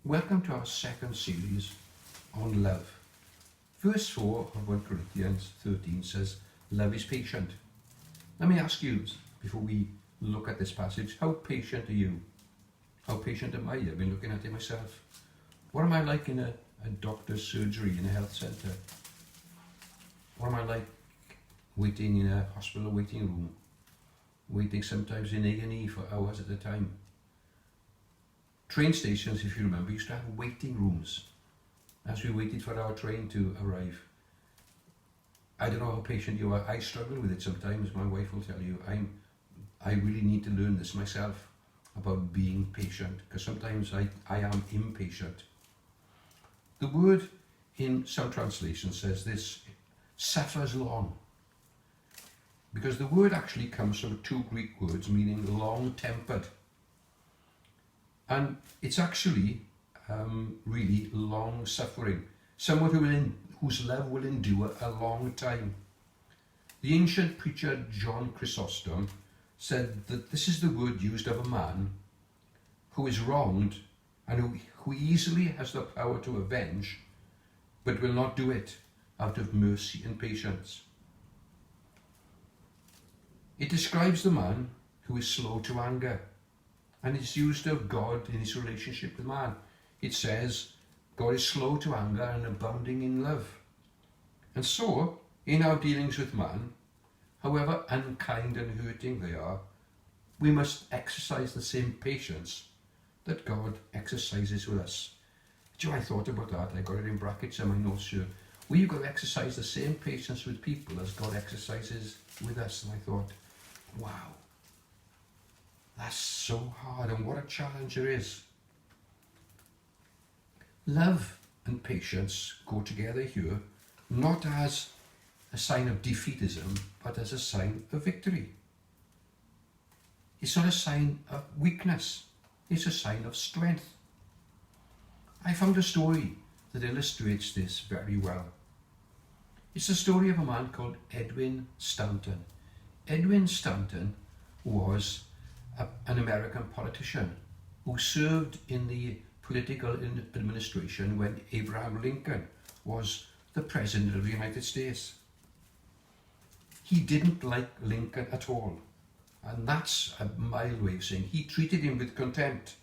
Welcome to our second series on love. Verse 4 of 1 Corinthians 13 says, love is patient. Let me ask you, before we look at this passage, how patient are you? How patient am I? I've been looking at it myself. What am I like in a doctor's surgery in a health centre? What am I like waiting in a hospital waiting room? Waiting sometimes in A&E for hours at a time. Train stations, if you remember, used to have waiting rooms as we waited for our train to arrive. I don't know how patient you are. I struggle with it sometimes. My wife will tell you I really need to learn this myself about being patient, because sometimes I am impatient. The word in some translations says this, suffers long, because the word actually comes from two Greek words meaning long-tempered. And it's actually really long suffering. Someone whose love will endure a long time. The ancient preacher John Chrysostom said that this is the word used of a man who is wronged and who easily has the power to avenge, but will not do it out of mercy and patience. It describes the man who is slow to anger, and it's used of God in his relationship with man. It says, God is slow to anger and abounding in love. And so, in our dealings with man, however unkind and hurting they are, we must exercise the same patience that God exercises with us. Do you know, I thought about that. I got it in brackets in my notes here. We've got to exercise the same patience with people as God exercises with us. And I thought, wow. That's so hard, and what a challenge there is. Love and patience go together here, not as a sign of defeatism, but as a sign of victory. It's not a sign of weakness, it's a sign of strength. I found a story that illustrates this very well. It's the story of a man called Edwin Stanton. Edwin Stanton was an American politician who served in the political administration when Abraham Lincoln was the President of the United States. He didn't like Lincoln at all, and that's a mild way of saying he treated him with contempt.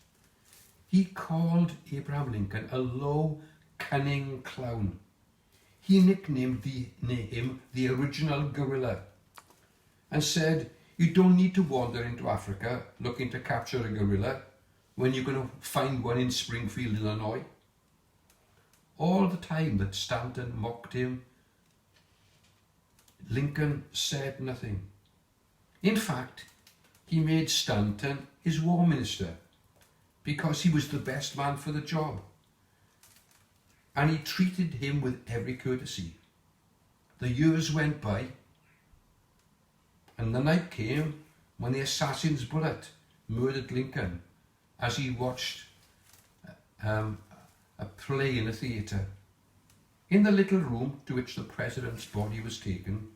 He called Abraham Lincoln a low, cunning clown. He nicknamed him the original gorilla and said, you don't need to wander into Africa looking to capture a gorilla when you're going to find one in Springfield, Illinois. All the time that Stanton mocked him, Lincoln said nothing. In fact, he made Stanton his war minister because he was the best man for the job. And he treated him with every courtesy. The years went by, and the night came when the assassin's bullet murdered Lincoln as he watched a play in a theatre. In the little room to which the president's body was taken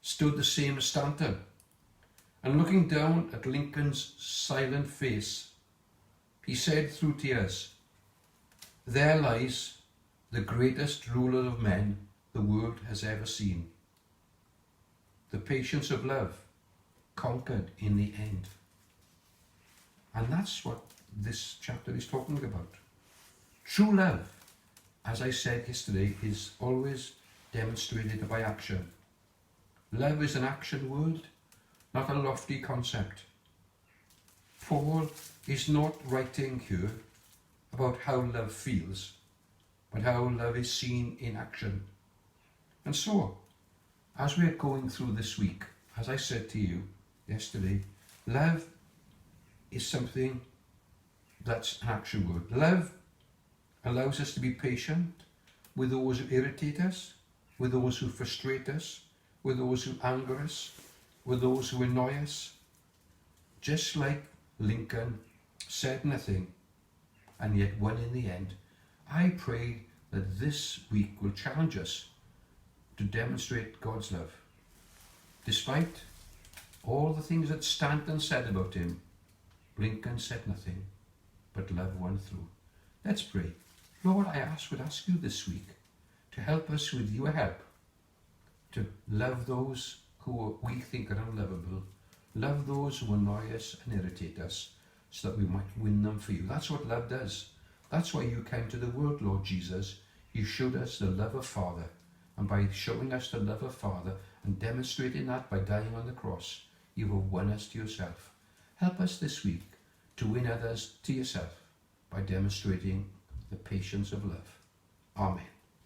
stood the same Stanton, and looking down at Lincoln's silent face, he said through tears, there lies the greatest ruler of men the world has ever seen. The patience of love conquered in the end. And that's what this chapter is talking about. True love, as I said yesterday, is always demonstrated by action. Love is an action word, not a lofty concept. Paul is not writing here about how love feels, but how love is seen in action. And so, as we're going through this week, as I said to you yesterday, love is something that's an action word. Love allows us to be patient with those who irritate us, with those who frustrate us, with those who anger us, with those who annoy us. Just like Lincoln said nothing and yet won in the end, I pray that this week will challenge us to demonstrate God's love. Despite all the things that Stanton said about him, Lincoln said nothing, but love won through. Let's pray. Lord, I would ask you this week to help us with your help to love those who we think are unlovable, love those who annoy us and irritate us, so that we might win them for you. That's what love does. That's why you came to the world, Lord Jesus. You showed us the love of Father, and by showing us the love of Father and demonstrating that by dying on the cross, you have won us to yourself. Help us this week to win others to yourself by demonstrating the patience of love. Amen.